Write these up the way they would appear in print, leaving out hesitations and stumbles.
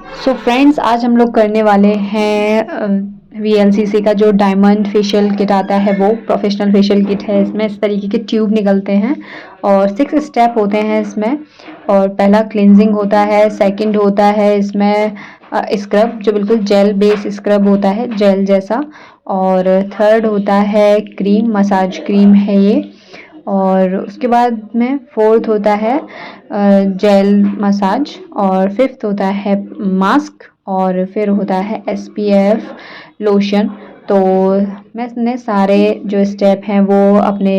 So friends, आज हम लोग करने वाले हैं वीएलसीसी का जो डायमंड फेशियल किट आता है, वो प्रोफेशनल फेशियल किट है। इसमें इस तरीके के ट्यूब निकलते हैं और 6 स्टेप होते हैं इसमें। और पहला क्लिनजिंग होता है, सेकंड होता है इसमें स्क्रब, जो बिल्कुल जेल बेस स्क्रब होता है, जेल जैसा। और थर्ड होता है क्रीम, मसाज क्रीम है ये। और उसके बाद में फोर्थ होता है जेल मसाज। और फिफ्थ होता है मास्क। और फिर होता है एसपीएफ लोशन। तो मैंने सारे जो स्टेप हैं वो अपने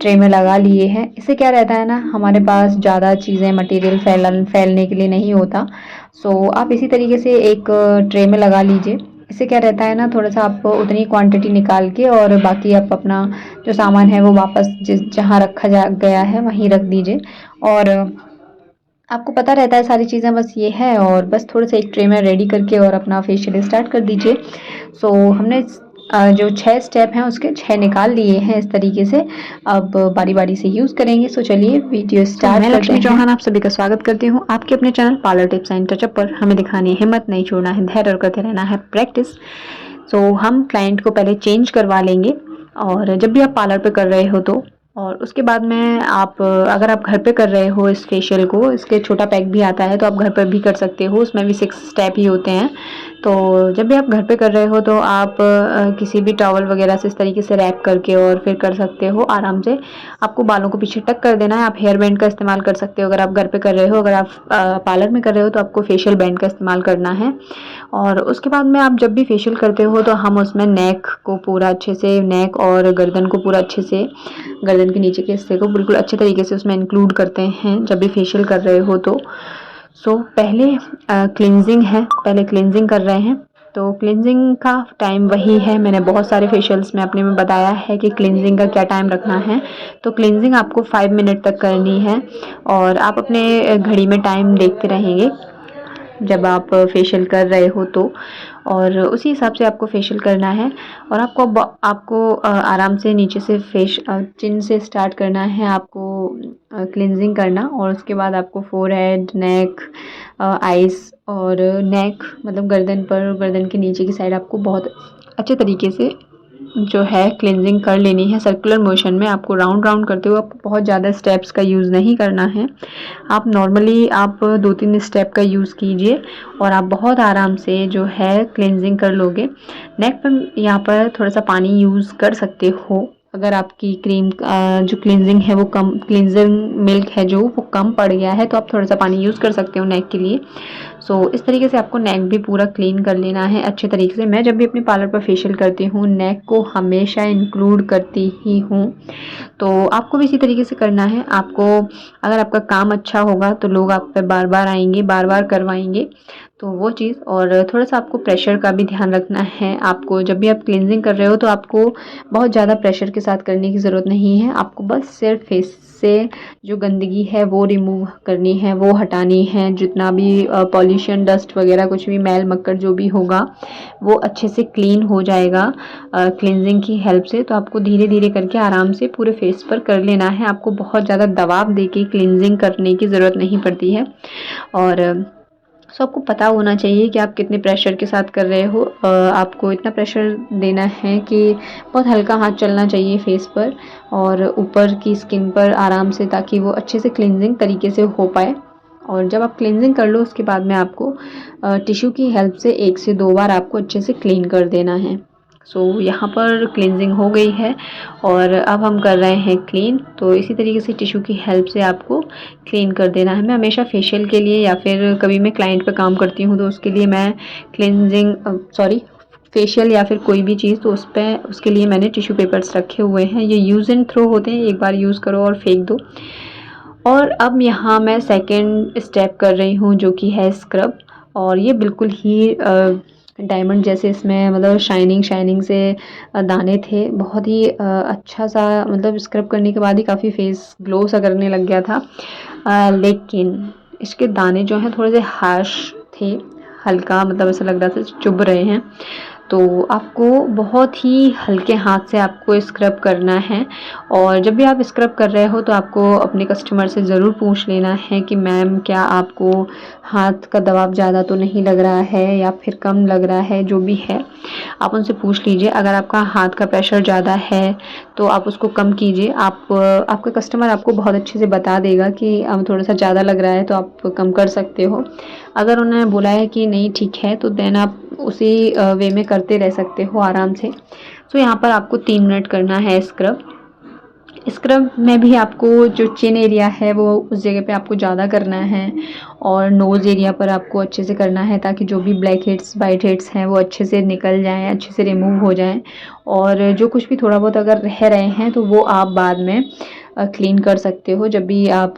ट्रे में लगा लिए हैं। इससे क्या रहता है ना, हमारे पास ज़्यादा चीज़ें मटेरियल फैलने के लिए नहीं होता। सो आप इसी तरीके से एक ट्रे में लगा लीजिए। इससे क्या रहता है ना, थोड़ा सा आप उतनी क्वांटिटी निकाल के और बाकी आप अपना जो सामान है वो वापस जिस जहाँ रखा जा गया है वहीं रख दीजिए। और आपको पता रहता है सारी चीज़ें, बस ये है। और बस थोड़ा सा एक ट्रे में रेडी करके और अपना फेशियल स्टार्ट कर दीजिए। सो हमने जो 6 स्टेप हैं उसके 6 निकाल लिए हैं इस तरीके से। अब बारी बारी से यूज़ करेंगे। सो चलिए वीडियो स्टार्ट करते हैं। मैं लक्ष्मी चौहान आप सभी का स्वागत करती हूँ आपके अपने channel parlour tips and touch-up पर। हमें दिखानी है हिम्मत, नहीं छोड़ना है धैर्य और करते रहना है प्रैक्टिस। सो हम क्लाइंट को पहले चेंज करवा लेंगे। और जब भी आप पार्लर पे कर रहे हो तो, और उसके बाद में आप अगर आप घर पे कर रहे हो इस फेशियल को, इसके छोटा पैक भी आता है तो आप घर पर भी कर सकते हो। उसमें भी 6 स्टेप ही होते हैं। तो जब भी आप घर पे कर रहे हो तो आप किसी भी टॉवल वगैरह से इस तरीके से रैप करके और फिर कर सकते हो आराम से। आपको बालों को पीछे टक कर देना है। आप हेयर बैंड का इस्तेमाल कर सकते हो अगर आप घर पे कर रहे हो। अगर आप पार्लर में कर रहे हो तो आपको फेशियल बैंड का इस्तेमाल करना है। और उसके बाद में आप जब भी फेशियल करते हो तो हम उसमें नेक को पूरा अच्छे से, नेक और गर्दन को पूरा अच्छे से, गर्दन के नीचे के हिस्से को बिल्कुल अच्छे तरीके से उसमें इंक्लूड करते हैं जब भी फेशियल कर रहे हो तो। पहले क्लिनजिंग है, पहले क्लिनजिंग कर रहे हैं। तो क्लिनजिंग का टाइम वही है, मैंने बहुत सारे फेशियल्स में अपने में बताया है कि क्लिनजिंग का क्या टाइम रखना है। तो क्लिनजिंग आपको 5 मिनट तक करनी है। और आप अपने घड़ी में टाइम देखते रहेंगे जब आप फेशियल कर रहे हो तो, और उसी हिसाब से आपको फेशियल करना है। और आपको आराम से नीचे से चिन से स्टार्ट करना है आपको क्लिनजिंग करना। और उसके बाद आपको फोरहेड, नेक, आइस और नेक मतलब गर्दन पर, गर्दन के नीचे की साइड आपको बहुत अच्छे तरीके से जो है क्लिनजिंग कर लेनी है। सर्कुलर मोशन में आपको राउंड राउंड करते हुए, आपको बहुत ज़्यादा स्टेप्स का यूज़ नहीं करना है। आप नॉर्मली आप 2-3 स्टेप का यूज़ कीजिए और आप बहुत आराम से जो है क्लिनजिंग कर लोगे। नेक पर यहाँ पर थोड़ा सा पानी यूज़ कर सकते हो। अगर आपकी क्रीम जो क्लिनजिंग है वो कम, क्लिनजिंग मिल्क है जो वो कम पड़ गया है तो आप थोड़ा सा पानी यूज़ कर सकते हो नेक के लिए। इस तरीके से आपको नेक भी पूरा क्लीन कर लेना है अच्छे तरीके से। मैं जब भी अपने पार्लर पर फेशियल करती हूँ नेक को हमेशा इंक्लूड करती ही हूँ। तो आपको भी इसी तरीके से करना है। आपको अगर आपका काम अच्छा होगा तो लोग आप पे बार बार आएंगे, बार बार करवाएंगे। तो वो चीज़, और थोड़ा सा आपको प्रेशर का भी ध्यान रखना है। आपको जब भी आप क्लिनजिंग कर रहे हो तो आपको बहुत ज़्यादा प्रेशर के साथ करने की ज़रूरत नहीं है। आपको बस सिर्फ फेस से जो गंदगी है वो रिमूव करनी है, वो हटानी है। जितना भी पॉल्यूशन, डस्ट वगैरह, कुछ भी मैल मक्खर जो भी होगा वो अच्छे से क्लीन हो जाएगा क्लिनजिंग की हेल्प से। तो आपको धीरे धीरे करके आराम से पूरे फेस पर कर लेना है। आपको बहुत ज़्यादा दबाव दे के क्लिनजिंग करने की ज़रूरत नहीं पड़ती है। और आपको पता होना चाहिए कि आप कितने प्रेशर के साथ कर रहे हो। आपको इतना प्रेशर देना है कि बहुत हल्का हाथ चलना चाहिए फेस पर और ऊपर की स्किन पर आराम से, ताकि वो अच्छे से क्लिनजिंग तरीके से हो पाए। और जब आप क्लिनजिंग कर लो उसके बाद में आपको टिश्यू की हेल्प से 1 से 2 बार आपको अच्छे से क्लीन कर देना है। यहाँ पर क्लिनजिंग हो गई है और अब हम कर रहे हैं क्लीन। तो इसी तरीके से टिश्यू की हेल्प से आपको क्लीन कर देना है। मैं हमेशा फेशियल के लिए या फिर कभी मैं क्लाइंट पे काम करती हूँ तो उसके लिए मैं फेशियल या फिर कोई भी चीज़, तो उसके लिए मैंने टिश्यू पेपर्स रखे हुए हैं। ये यूज़ एंड थ्रो होते हैं, एक बार यूज़ करो और फेंक दो। और अब यहाँ मैं सेकेंड स्टेप कर रही हूँ जो कि है स्क्रब। और ये बिल्कुल ही डायमंड जैसे इसमें मतलब शाइनिंग से दाने थे। बहुत ही अच्छा सा, मतलब स्क्रब करने के बाद ही काफ़ी फेस ग्लो सा करने लग गया था। लेकिन इसके दाने जो हैं थोड़े से हार्श थे, हल्का मतलब ऐसा लग रहा था चुभ रहे हैं। तो आपको बहुत ही हल्के हाथ से आपको स्क्रब करना है। और जब भी आप स्क्रब कर रहे हो तो आपको अपने कस्टमर से ज़रूर पूछ लेना है कि मैम क्या आपको हाथ का दबाव ज़्यादा तो नहीं लग रहा है या फिर कम लग रहा है, जो भी है आप उनसे पूछ लीजिए। अगर आपका हाथ का प्रेशर ज़्यादा है तो आप उसको कम कीजिए। आपका कस्टमर आपको बहुत अच्छे से बता देगा कि अब थोड़ा सा ज़्यादा लग रहा है तो आप कम कर सकते हो। अगर उन्होंने बोला है कि नहीं ठीक है तो देन आप उसी वे में करते रह सकते हो आराम से। सो यहाँ पर आपको 3 मिनट करना है स्क्रब। स्क्रब में भी आपको जो चिन एरिया है वो उस जगह पे आपको ज़्यादा करना है और नोज़ एरिया पर आपको अच्छे से करना है, ताकि जो भी ब्लैक हेड्स वाइट हेड्स हैं वो अच्छे से निकल जाएँ, अच्छे से रिमूव हो जाएँ। और जो कुछ भी थोड़ा बहुत अगर रह रहे हैं तो वो आप बाद में क्लीन कर सकते हो। जब भी आप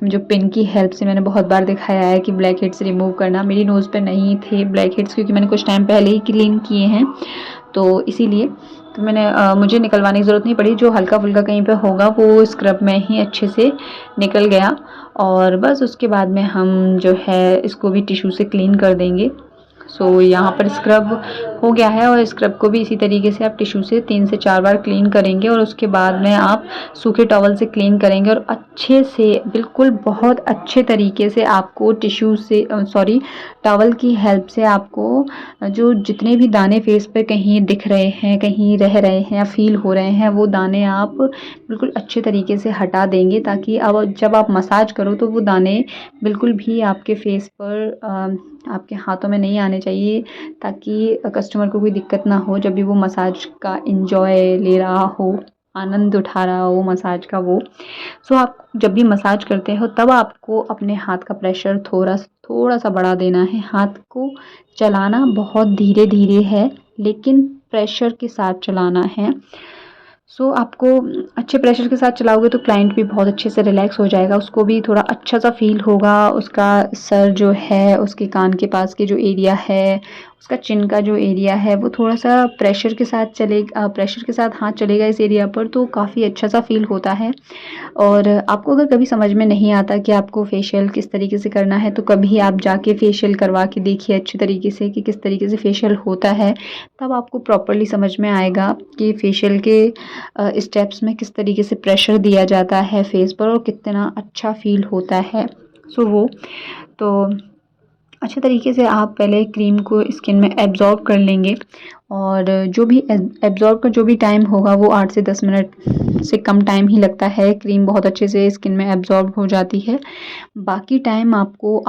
जो पिन की हेल्प से मैंने बहुत बार दिखाया है कि ब्लैक हेड्स रिमूव करना, मेरी नोज़ पे नहीं थे ब्लैक हेड्स क्योंकि मैंने कुछ टाइम पहले ही क्लीन किए हैं, तो इसीलिए तो मुझे निकलवाने की ज़रूरत नहीं पड़ी। जो हल्का-फुल्का कहीं पे होगा वो स्क्रब में ही अच्छे से निकल गया। और बस उसके बाद में हम जो है इसको भी टिश्यू से क्लीन कर देंगे। सो यहाँ पर स्क्रब हो गया है और स्क्रब को भी इसी तरीके से आप टिश्यू से 3 से 4 बार क्लीन करेंगे और उसके बाद में आप सूखे टॉवल से क्लीन करेंगे और अच्छे से बिल्कुल बहुत अच्छे तरीके से आपको टिश्यू से टॉवल की हेल्प से आपको जो जितने भी दाने फेस पे कहीं दिख रहे हैं, कहीं रह रहे हैं या फ़ील हो रहे हैं, वो दाने आप बिल्कुल अच्छे तरीके से हटा देंगे, ताकि अब जब आप मसाज करो तो वो दाने बिल्कुल भी आपके फेस पर आपके हाथों में नहीं आने चाहिए, ताकि कस्टमर को कोई दिक्कत ना हो जब भी वो मसाज का एन्जॉय ले रहा हो, आनंद उठा रहा हो मसाज का वो। सो आप जब भी मसाज करते हो तब आपको अपने हाथ का प्रेशर थोड़ा-सा बढ़ा देना है। हाथ को चलाना बहुत धीरे-धीरे है, लेकिन प्रेशर के साथ चलाना है। सो आपको अच्छे प्रेशर के साथ चलाओगे तो क्लाइंट भी बहुत अच्छे से रिलैक्स हो जाएगा, उसको भी थोड़ा अच्छा सा फ़ील होगा। उसका सर जो है, उसके कान के पास के जो एरिया है, उसका चिन का जो एरिया है वो थोड़ा-सा प्रेशर के साथ हाथ चलेगा इस एरिया पर तो काफ़ी अच्छा सा फ़ील होता है। और आपको अगर कभी समझ में नहीं आता कि आपको फेशियल किस तरीके से करना है, तो कभी आप जाके फेशियल करवा के देखिए अच्छे तरीके से कि किस तरीके से फेशियल होता है। तब आपको प्रॉपर्ली समझ में आएगा कि फेशियल के स्टेप्स में किस तरीके से प्रेशर दिया जाता है फेस पर और कितना अच्छा फ़ील होता है। सो वो तो अच्छे तरीके से आप पहले क्रीम को स्किन में एब्ज़ॉर्ब कर लेंगे और जो भी एब्ज़ॉर्ब का जो भी टाइम होगा वो 8 से 10 मिनट से कम टाइम ही लगता है। क्रीम बहुत अच्छे से स्किन में एब्ज़ॉर्ब हो जाती है। बाकी टाइम आपको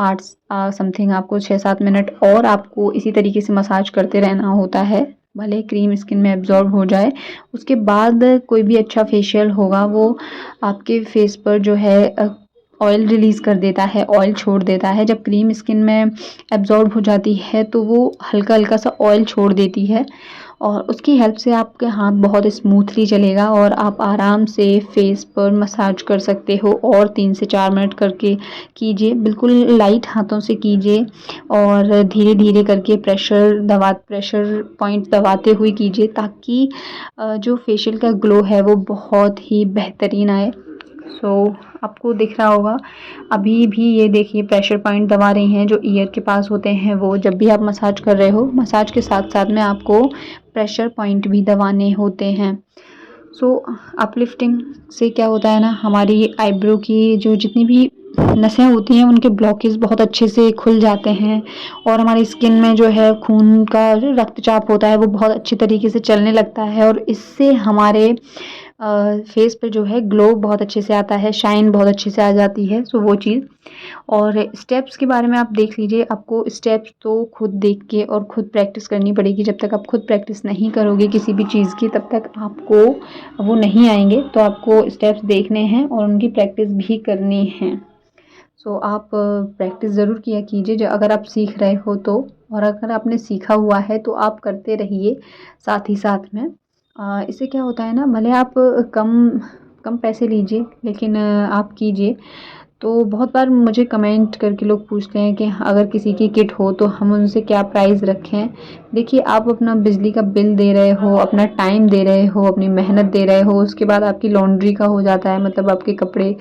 समथिंग आपको 6-7 मिनट और आपको इसी तरीके से मसाज करते रहना होता है, भले क्रीम स्किन में एब्ज़ॉर्ब हो जाए। उसके बाद कोई भी अच्छा फेशियल होगा वो आपके फेस पर जो है ऑयल रिलीज़ कर देता है, ऑयल छोड़ देता है। जब क्रीम स्किन में एब्ज़ॉर्ब हो जाती है तो वो हल्का-हल्का सा ऑयल छोड़ देती है और उसकी हेल्प से आपके हाथ बहुत स्मूथली चलेगा और आप आराम से फेस पर मसाज कर सकते हो। और 3 से 4 मिनट करके कीजिए, बिल्कुल लाइट हाथों से कीजिए और धीरे-धीरे करके प्रेशर पॉइंट दबाते हुए कीजिए, ताकि जो फेशियल का ग्लो है वो बहुत ही बेहतरीन आए। सो आपको दिख रहा होगा अभी भी, ये देखिए प्रेशर पॉइंट दबा रही हैं जो ईयर के पास होते हैं वो। जब भी आप मसाज कर रहे हो, मसाज के साथ साथ में आपको प्रेशर पॉइंट भी दबाने होते हैं। सो अपलिफ्टिंग से क्या होता है ना, हमारी आईब्रो की जो जितनी भी नसें होती हैं उनके ब्लॉकेज बहुत अच्छे से खुल जाते हैं और हमारी स्किन में जो है खून का जो रक्तचाप होता है वो बहुत अच्छे तरीके से चलने लगता है और इससे हमारे फेस पे जो है ग्लो बहुत अच्छे से आता है, शाइन बहुत अच्छे से आ जाती है। सो वो चीज़। और स्टेप्स के बारे में आप देख लीजिए, आपको स्टेप्स तो खुद देख के और खुद प्रैक्टिस करनी पड़ेगी। जब तक आप खुद प्रैक्टिस नहीं करोगे किसी भी चीज़ की तब तक आपको वो नहीं आएंगे। तो आपको स्टेप्स देखने हैं और उनकी प्रैक्टिस भी करनी है। सो आप प्रैक्टिस ज़रूर किया कीजिए अगर आप सीख रहे हो तो, और अगर आपने सीखा हुआ है तो आप करते रहिए साथ ही साथ में। इससे क्या होता है ना, भले आप कम पैसे लीजिए लेकिन आप कीजिए। तो बहुत बार मुझे कमेंट करके लोग पूछते हैं कि अगर किसी की किट हो तो हम उनसे क्या प्राइस रखें। देखिए, आप अपना बिजली का बिल दे रहे हो, अपना टाइम दे रहे हो, अपनी मेहनत दे रहे हो, उसके बाद आपकी लॉन्ड्री का हो जाता है, मतलब आपके कपड़े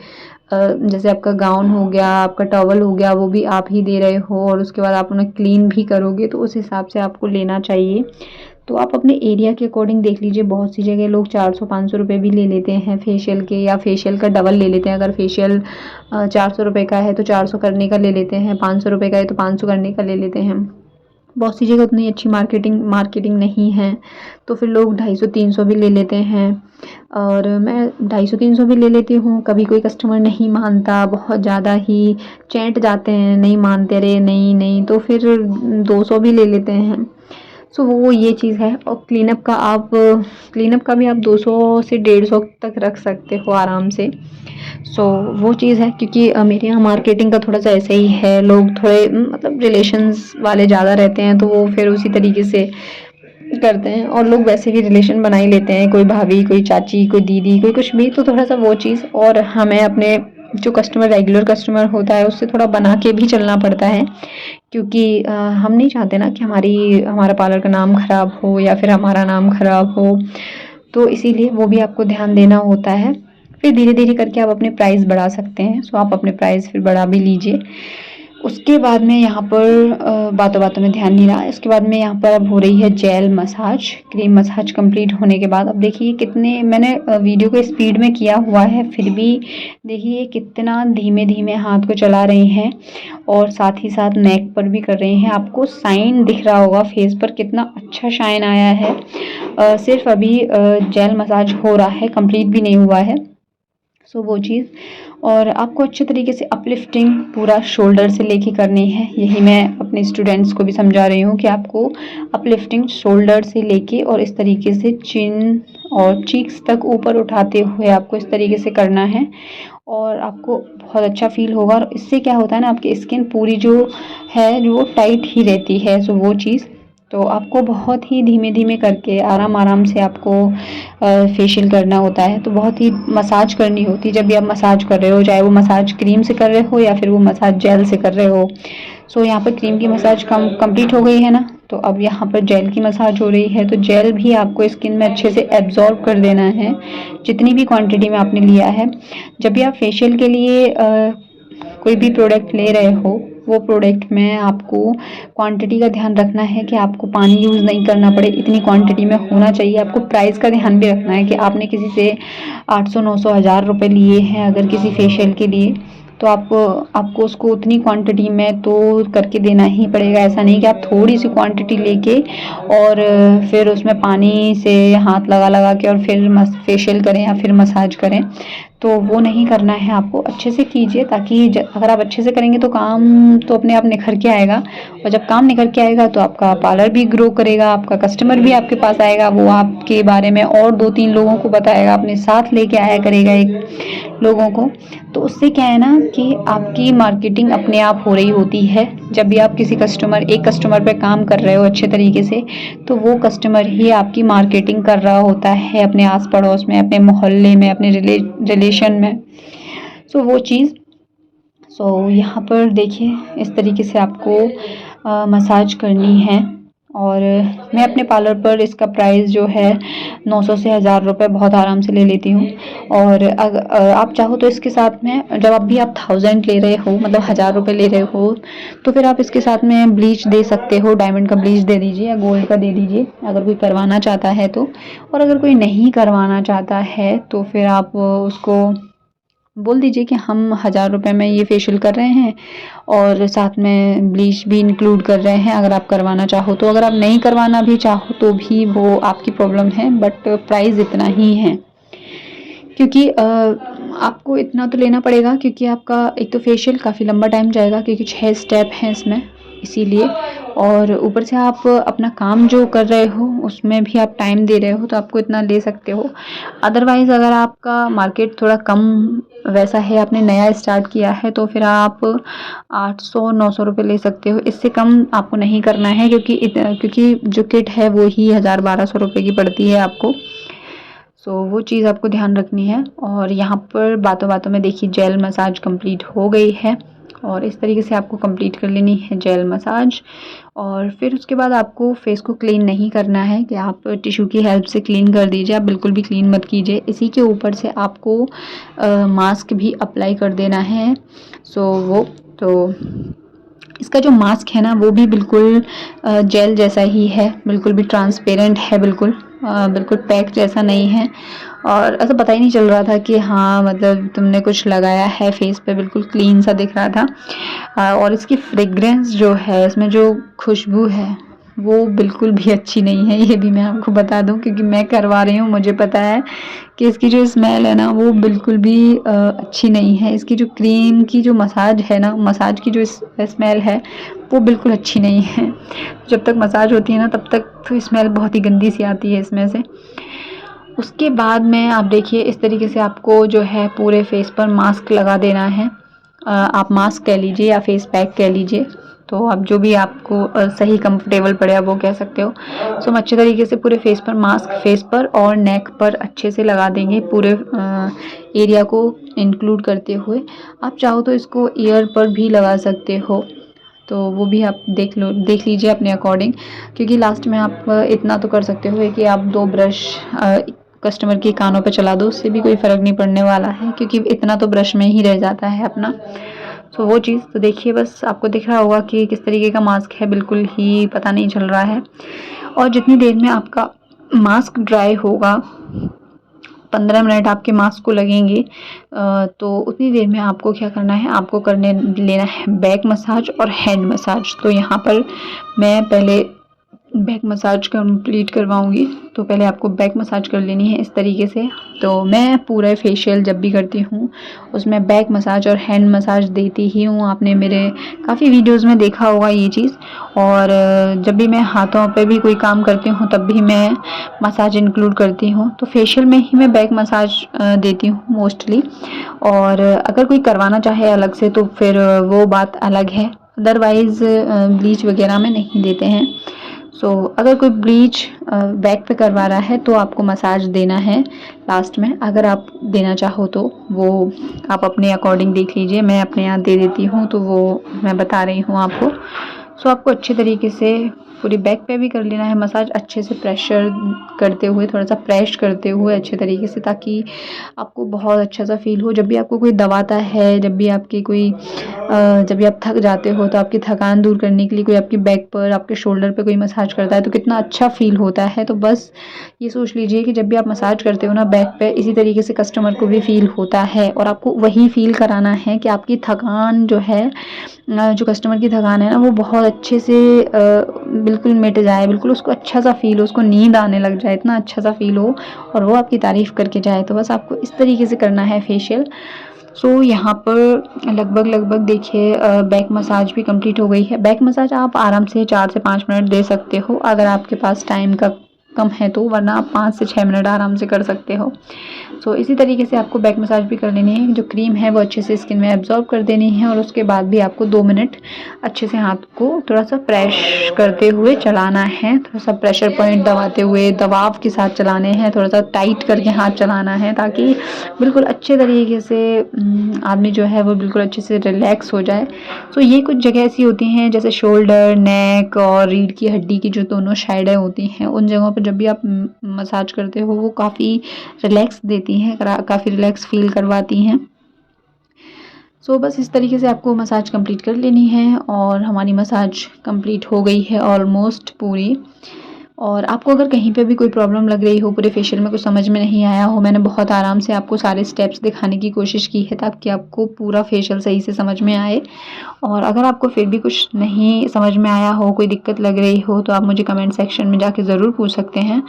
जैसे आपका गाउन हो गया, आपका टॉवल हो गया, वो भी आप ही दे रहे हो और उसके बाद आप उन्हें क्लीन भी करोगे तो उस हिसाब से आपको लेना चाहिए। तो आप अपने एरिया के अकॉर्डिंग देख लीजिए। बहुत सी जगह लोग 400-500 रुपये भी ले लेते हैं फेशियल के, या फेशियल का डबल ले लेते हैं। अगर फेशियल 400 रुपये का है तो 400 करने का ले लेते हैं, 500 रुपये का है तो 500 करने का ले लेते हैं। बहुत सी जगह उतनी अच्छी मार्केटिंग नहीं है, तो फिर लोग 250-300 भी ले लेते हैं। और मैं 250-300 भी ले लेती हूँ। कभी कोई कस्टमर नहीं मानता, बहुत ज़्यादा ही चैंट जाते हैं, नहीं मानते, अरे नहीं नहीं, तो फिर 200 भी ले लेते हैं। सो वो ये चीज़ है। और क्लीनअप का भी आप 200 से 150 तक रख सकते हो आराम से। सो वो चीज़ है, क्योंकि मेरे यहाँ मार्केटिंग का थोड़ा सा ऐसे ही है। लोग थोड़े मतलब रिलेशंस वाले ज़्यादा रहते हैं, तो वो फिर उसी तरीके से करते हैं। और लोग वैसे भी रिलेशन बना ही लेते हैं, कोई भाभी, कोई चाची, कोई दीदी, कोई कुछ भी, तो थोड़ा सा वो चीज़। और हमें अपने जो कस्टमर, रेगुलर कस्टमर होता है, उससे थोड़ा बना के भी चलना पड़ता है, क्योंकि हम नहीं चाहते ना कि हमारा पार्लर का नाम ख़राब हो या फिर हमारा नाम ख़राब हो। तो इसीलिए वो भी आपको ध्यान देना होता है। फिर धीरे धीरे करके आप अपने प्राइस बढ़ा सकते हैं। सो आप अपने प्राइस फिर बढ़ा भी लीजिए। उसके बाद में यहाँ पर बातों बातों में ध्यान नहीं रहा। इसके बाद में यहाँ पर अब हो रही है gel massage, cream massage complete होने के बाद। अब देखिए कितने मैंने वीडियो को स्पीड में किया हुआ है, फिर भी देखिए कितना धीमे धीमे हाथ को चला रहे हैं, और साथ ही साथ नेक पर भी कर रहे हैं। आपको साइन दिख रहा होगा फेस पर, कितना अच्छा शाइन आया है। सिर्फ अभी जेल मसाज हो रहा है, कंप्लीट भी नहीं हुआ है। सो वो चीज़। और आपको अच्छे तरीके से अपलिफ्टिंग पूरा शोल्डर से लेके करनी है। यही मैं अपने स्टूडेंट्स को भी समझा रही हूँ कि आपको अपलिफ्टिंग शोल्डर से लेके और इस तरीके से चिन और चीक्स तक ऊपर उठाते हुए आपको इस तरीके से करना है, और आपको बहुत अच्छा फील होगा। और इससे क्या होता है ना, आपकी स्किन पूरी जो है वो टाइट ही रहती है। सो वो चीज़। तो आपको बहुत ही धीमे धीमे करके आराम आराम से आपको फेशियल करना होता है। तो बहुत ही मसाज करनी होती है जब भी आप मसाज कर रहे हो, चाहे वो मसाज क्रीम से कर रहे हो या फिर वो मसाज जेल से कर रहे हो। सो यहाँ पर क्रीम की मसाज कंप्लीट हो गई है ना, तो अब यहाँ पर जेल की मसाज हो रही है। तो जेल भी आपको स्किन में अच्छे से एब्जॉर्ब कर देना है, जितनी भी क्वांटिटी में आपने लिया है। जब भी आप फेशियल के लिए कोई भी प्रोडक्ट ले रहे हो, वो प्रोडक्ट में आपको क्वांटिटी का ध्यान रखना है कि आपको पानी यूज़ नहीं करना पड़े, इतनी क्वांटिटी में होना चाहिए। आपको प्राइस का ध्यान भी रखना है कि आपने किसी से 800-900 हज़ार रुपये लिए हैं अगर किसी फेशियल के लिए, तो आपको उसको उतनी क्वांटिटी में तो करके देना ही पड़ेगा। ऐसा नहीं कि आप थोड़ी सी क्वांटिटी लेके और फिर उसमें पानी से हाथ लगा लगा के और फिर फेशियल करें या फिर मसाज करें, तो वो नहीं करना है। आपको अच्छे से कीजिए, ताकि अगर आप अच्छे से करेंगे तो काम तो अपने आप निखर के आएगा। और जब काम निखर के आएगा तो आपका पार्लर भी ग्रो करेगा, आपका कस्टमर भी आपके पास आएगा, वो आपके बारे में और 2-3 लोगों को बताएगा, अपने साथ लेके आया करेगा एक लोगों को। तो उससे क्या है ना कि आपकी मार्केटिंग अपने आप हो रही होती है। जब भी आप एक कस्टमर पे काम कर रहे हो अच्छे तरीके से, तो वो कस्टमर ही आपकी मार्केटिंग कर रहा होता है अपने आस पड़ोस में, अपने मोहल्ले में, अपने रिलेशन में। सो वो चीज़। सो यहाँ पर देखिए इस तरीके से आपको मसाज करनी है। और मैं अपने पार्लर पर इसका प्राइस जो है 900 से 1000 रुपये बहुत आराम से ले लेती हूँ। और आप चाहो तो इसके साथ में जब भी आप 1000 ले रहे हो, मतलब 1000 रुपये ले रहे हो, तो फिर आप इसके साथ में ब्लीच दे सकते हो। डायमंड का ब्लीच दे दीजिए या गोल्ड का दे दीजिए, अगर कोई करवाना चाहता है तो। और अगर कोई नहीं करवाना चाहता है तो फिर आप उसको बोल दीजिए कि हम 1000 रुपये में ये फेशियल कर रहे हैं और साथ में ब्लीच भी इंक्लूड कर रहे हैं, अगर आप करवाना चाहो तो। अगर आप नहीं करवाना भी चाहो तो भी वो आपकी प्रॉब्लम है, बट प्राइस इतना ही है। क्योंकि आपको इतना तो लेना पड़ेगा, क्योंकि आपका एक तो फेशियल काफ़ी लंबा टाइम जाएगा, क्योंकि 6 स्टेप हैं इसमें, इसीलिए। और ऊपर से आप अपना काम जो कर रहे हो उसमें भी आप टाइम दे रहे हो, तो आपको इतना ले सकते हो। अदरवाइज़ अगर आपका मार्केट थोड़ा कम वैसा है, आपने नया स्टार्ट किया है, तो फिर आप 800-900 रुपये ले सकते हो। इससे कम आपको नहीं करना है, क्योंकि जो किट है वो ही 1000-1200 रुपये की पड़ती है आपको। सो वो चीज़ आपको ध्यान रखनी है। और यहाँ पर बातों बातों में देखिए जेल मसाज कंप्लीट हो गई है, और इस तरीके से आपको कंप्लीट कर लेनी है जेल मसाज। और फिर उसके बाद आपको फेस को क्लीन नहीं करना है कि आप टिश्यू की हेल्प से क्लीन कर दीजिए, आप बिल्कुल भी क्लीन मत कीजिए। इसी के ऊपर से आपको मास्क भी अप्लाई कर देना है। सो वो तो इसका जो मास्क है ना वो भी बिल्कुल जेल जैसा ही है, बिल्कुल भी ट्रांसपेरेंट है, बिल्कुल पैक जैसा नहीं है और ऐसा पता ही नहीं चल रहा था कि हाँ मतलब तुमने कुछ लगाया है फेस पे, बिल्कुल क्लीन सा दिख रहा था। और इसकी फ्रेग्रेंस जो है, इसमें जो खुशबू है वो बिल्कुल भी अच्छी नहीं है, ये भी मैं आपको बता दूं क्योंकि मैं करवा रही हूँ, मुझे पता है कि इसकी जो स्मेल है ना वो बिल्कुल भी अच्छी नहीं है। इसकी जो क्रीम की जो मसाज है ना, मसाज की जो स्मेल है वो बिल्कुल अच्छी नहीं है। जब तक मसाज होती है ना तब तक तो स्मेल बहुत ही गंदी सी आती है इसमें से। उसके बाद में आप देखिए इस तरीके से आपको जो है पूरे फेस पर मास्क लगा देना है। आप मास्क कह लीजिए या फेस पैक कह लीजिए, तो आप जो भी आपको सही कंफर्टेबल पड़े आप वो कह सकते हो। सो हम अच्छे तरीके से पूरे फेस पर मास्क फेस पर और नेक पर अच्छे से लगा देंगे, पूरे एरिया को इंक्लूड करते हुए। आप चाहो तो इसको ईयर पर भी लगा सकते हो, तो वो भी आप देख लीजिए अपने अकॉर्डिंग, क्योंकि लास्ट में आप इतना तो कर सकते हो कि आप 2 ब्रश कस्टमर के कानों पे चला दो, उससे भी कोई फ़र्क नहीं पड़ने वाला है क्योंकि इतना तो ब्रश में ही रह जाता है अपना। तो वो चीज़ तो देखिए, बस आपको दिख रहा होगा कि किस तरीके का मास्क है, बिल्कुल ही पता नहीं चल रहा है। और जितनी देर में आपका मास्क ड्राई होगा, 15 मिनट आपके मास्क को लगेंगे, तो उतनी देर में आपको क्या करना है, आपको लेना है बैक मसाज और हैंड मसाज। तो यहाँ पर मैं पहले बैक मसाज कंप्लीट करवाऊँगी, तो पहले आपको बैक मसाज कर लेनी है इस तरीके से। तो मैं पूरा फेशियल जब भी करती हूँ उसमें बैक मसाज और हैंड मसाज देती ही हूँ। आपने मेरे काफ़ी वीडियोज़ में देखा होगा ये चीज़। और जब भी मैं हाथों पे भी कोई काम करती हूँ तब भी मैं मसाज इंक्लूड करती हूँ। तो फेशियल में ही मैं बैक मसाज देती हूँ मोस्टली। और अगर कोई करवाना चाहे अलग से तो फिर वो बात अलग है, अदरवाइज़ ब्लीच वगैरह में नहीं देते हैं। सो अगर कोई ब्लीच बैक पे करवा रहा है तो आपको मसाज देना है लास्ट में, अगर आप देना चाहो तो वो आप अपने अकॉर्डिंग देख लीजिए। मैं अपने यहाँ दे देती हूँ तो वो मैं बता रही हूँ आपको। सो आपको अच्छे तरीके से पूरी बैक पे भी कर लेना है मसाज, अच्छे से प्रेशर करते हुए, थोड़ा सा प्रेस करते हुए अच्छे तरीके से, ताकि आपको बहुत अच्छा सा फील हो। जब भी आपको कोई दबाता है, जब भी आपकी कोई जब भी आप थक जाते हो तो आपकी थकान दूर करने के लिए कोई आपकी बैक पर, आपके शोल्डर पे कोई मसाज करता है तो कितना अच्छा फ़ील होता है। तो बस ये सोच लीजिए कि जब भी आप मसाज करते हो ना बैक पे, इसी तरीके से कस्टमर को भी फ़ील होता है और आपको वही फ़ील कराना है कि आपकी थकान जो है, जो कस्टमर की थकान है ना वो बहुत अच्छे से बिल्कुल मिट जाए, बिल्कुल उसको अच्छा सा फ़ील हो, उसको नींद आने लग जाए, इतना अच्छा सा फ़ील हो और वो आपकी तारीफ़ करके जाए। तो बस आपको इस तरीके से करना है फेशियल। सो यहाँ पर लगभग देखिए बैक मसाज भी कंप्लीट हो गई है। बैक मसाज आप आराम से 4 से 5 मिनट दे सकते हो अगर आपके पास टाइम का कम है तो, वरना आप 5 से 6 मिनट आराम से कर सकते हो। सो इसी तरीके से आपको बैक मसाज भी कर लेनी है, जो क्रीम है वो अच्छे से स्किन में एब्जॉर्ब कर देनी है और उसके बाद भी आपको 2 मिनट अच्छे से हाथ को थोड़ा सा प्रेस करते हुए चलाना है, थोड़ा सा प्रेशर पॉइंट दबाते हुए, दबाव के साथ चलाने हैं, थोड़ा सा टाइट करके हाथ चलाना है ताकि बिल्कुल अच्छे तरीके से आदमी जो है वो बिल्कुल अच्छे से रिलैक्स हो जाए। सो ये कुछ जगह ऐसी होती हैं जैसे शोल्डर, नेक और रीढ़ की हड्डी की जो दोनों साइडें होती हैं, उन जगहों पर जब भी आप मसाज करते हो वो काफ़ी रिलैक्स देती हैं, काफ़ी रिलैक्स फील करवाती हैं। सो बस इस तरीके से आपको मसाज कंप्लीट कर लेनी है और हमारी मसाज कंप्लीट हो गई है ऑलमोस्ट पूरी। और आपको अगर कहीं पे भी कोई प्रॉब्लम लग रही हो, पूरे फेशियल में कुछ समझ में नहीं आया हो, मैंने बहुत आराम से आपको सारे स्टेप्स दिखाने की कोशिश की है ताकि आपको पूरा फेशियल सही से समझ में आए। और अगर आपको फिर भी कुछ नहीं समझ में आया हो, कोई दिक्कत लग रही हो, तो आप मुझे कमेंट सेक्शन में जाके ज़रूर पूछ सकते हैं।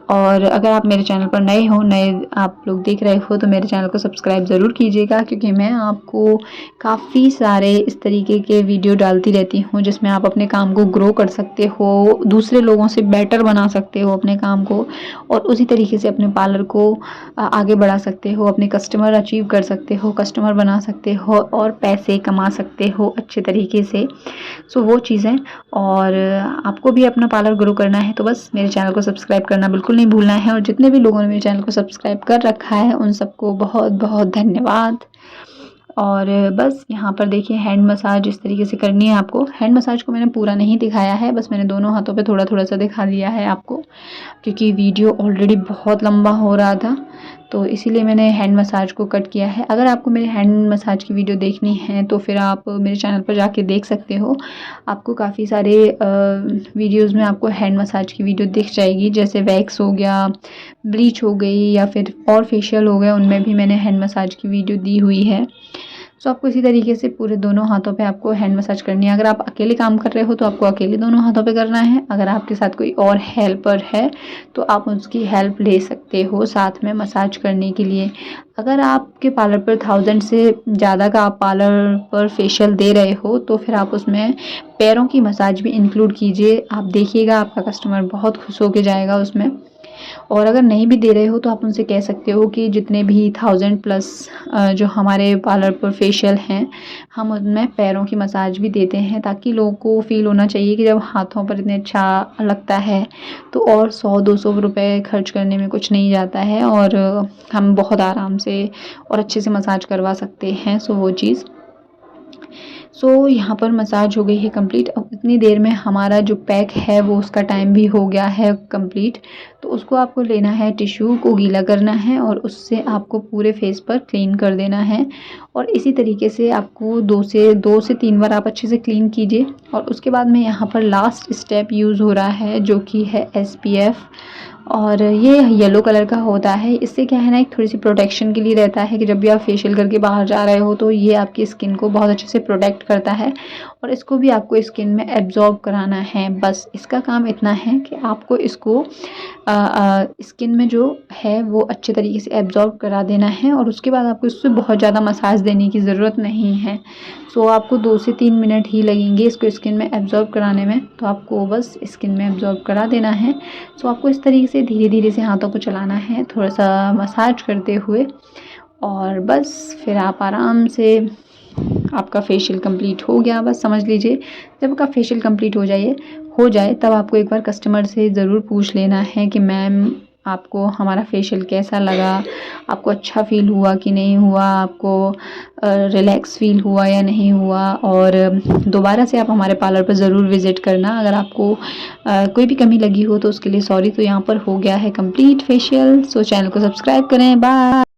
और अगर आप मेरे चैनल पर नए आप लोग देख रहे हो तो मेरे चैनल को सब्सक्राइब ज़रूर कीजिएगा, क्योंकि मैं आपको काफ़ी सारे इस तरीके के वीडियो डालती रहती हूँ जिसमें आप अपने काम को ग्रो कर सकते हो, दूसरे लोगों से बेटर बना सकते हो अपने काम को, और उसी तरीके से अपने पार्लर को आगे बढ़ा सकते हो, अपने कस्टमर अचीव कर सकते हो, कस्टमर बना सकते हो और पैसे कमा सकते हो अच्छे तरीके से। सो वो चीज़ें, और आपको भी अपना पार्लर ग्रो करना है तो बस मेरे चैनल को सब्सक्राइब करना बिल्कुल नहीं भूलना है। और जितने भी लोगों ने मेरे चैनल को सब्सक्राइब कर रखा है उन सबको बहुत बहुत धन्यवाद। और बस यहाँ पर देखिए हैंड मसाज इस तरीके से करनी है आपको। हैंड मसाज को मैंने पूरा नहीं दिखाया है, बस मैंने दोनों हाथों पे थोड़ा थोड़ा सा दिखा दिया है आपको, क्योंकि वीडियो ऑलरेडी बहुत लंबा हो रहा था। तो इसीलिए मैंने हैंड मसाज को कट किया है। अगर आपको मेरे हैंड मसाज की वीडियो देखनी है तो फिर आप मेरे चैनल पर जाके देख सकते हो। आपको काफ़ी सारे वीडियोज़ में आपको हैंड मसाज की वीडियो दिख जाएगी, जैसे वैक्स हो गया, ब्लीच हो गई या फिर और फेशियल हो गया, उनमें भी मैंने हैंड मसाज की वीडियो दी हुई है। सो आपको इसी तरीके से पूरे दोनों हाथों पे आपको हैंड मसाज करनी है। अगर आप अकेले काम कर रहे हो तो आपको अकेले दोनों हाथों पे करना है। अगर आपके साथ कोई और हेल्पर है तो आप उसकी हेल्प ले सकते हो साथ में मसाज करने के लिए। अगर आपके पार्लर पर 1000 से ज़्यादा का आप पार्लर पर फेशियल दे रहे हो तो फिर आप उसमें पैरों की मसाज भी इंक्लूड कीजिए। आप देखिएगा आपका कस्टमर बहुत खुश होके जाएगा उसमें। और अगर नहीं भी दे रहे हो तो आप उनसे कह सकते हो कि जितने भी 1000 प्लस जो हमारे पार्लर पर फेशियल हैं, हम उनमें पैरों की मसाज भी देते हैं, ताकि लोगों को फ़ील होना चाहिए कि जब हाथों पर इतने अच्छा लगता है तो और 100-200 रुपए खर्च करने में कुछ नहीं जाता है और हम बहुत आराम से और अच्छे से मसाज करवा सकते हैं। सो वो चीज़। सो यहाँ पर मसाज हो गई है कंप्लीट। अब इतनी देर में हमारा जो पैक है वो उसका टाइम भी हो गया है कंप्लीट। तो उसको आपको लेना है, टिश्यू को गीला करना है और उससे आपको पूरे फेस पर क्लीन कर देना है। और इसी तरीके से आपको 2 से 3 बार आप अच्छे से क्लीन कीजिए। और उसके बाद में यहाँ पर लास्ट स्टेप यूज़ हो रहा है जो कि है SPF, और ये येलो कलर का होता है। इससे क्या है ना, एक थोड़ी-सी प्रोटेक्शन के लिए रहता है कि जब भी आप फेशियल करके बाहर जा रहे हो तो ये आपकी स्किन को बहुत अच्छे से प्रोटेक्ट करता है और इसको भी आपको स्किन में एब्ज़ॉर्ब कराना है। बस इसका काम इतना है कि आपको इसको स्किन में जो है वो अच्छे तरीके से एब्ज़ॉर्ब करा देना है और उसके बाद आपको इससे बहुत ज़्यादा मसाज देने की ज़रूरत नहीं है। सो आपको 2 से 3 मिनट ही लगेंगे इसको स्किन में एब्ज़ॉर्ब कराने में, तो आपको बस स्किन में एब्ज़ॉर्ब करा देना है। सो आपको इस तरीके से धीरे-धीरे से हाथों को चलाना है, थोड़ा-सा मसाज करते हुए, और बस फिर आप आराम से, आपका फेशियल कंप्लीट हो गया। बस समझ लीजिए जब आपका फेशियल कंप्लीट हो जाए तब आपको एक बार कस्टमर से ज़रूर पूछ लेना है कि मैम आपको हमारा फेशियल कैसा लगा, आपको अच्छा फ़ील हुआ कि नहीं हुआ, आपको रिलैक्स फ़ील हुआ या नहीं हुआ। और दोबारा से आप हमारे पार्लर पर ज़रूर विज़िट करना। अगर आपको कोई भी कमी लगी हो तो उसके लिए सॉरी। तो यहाँ पर हो गया है कंप्लीट फेशियल। सो चैनल को सब्सक्राइब करें। बाय।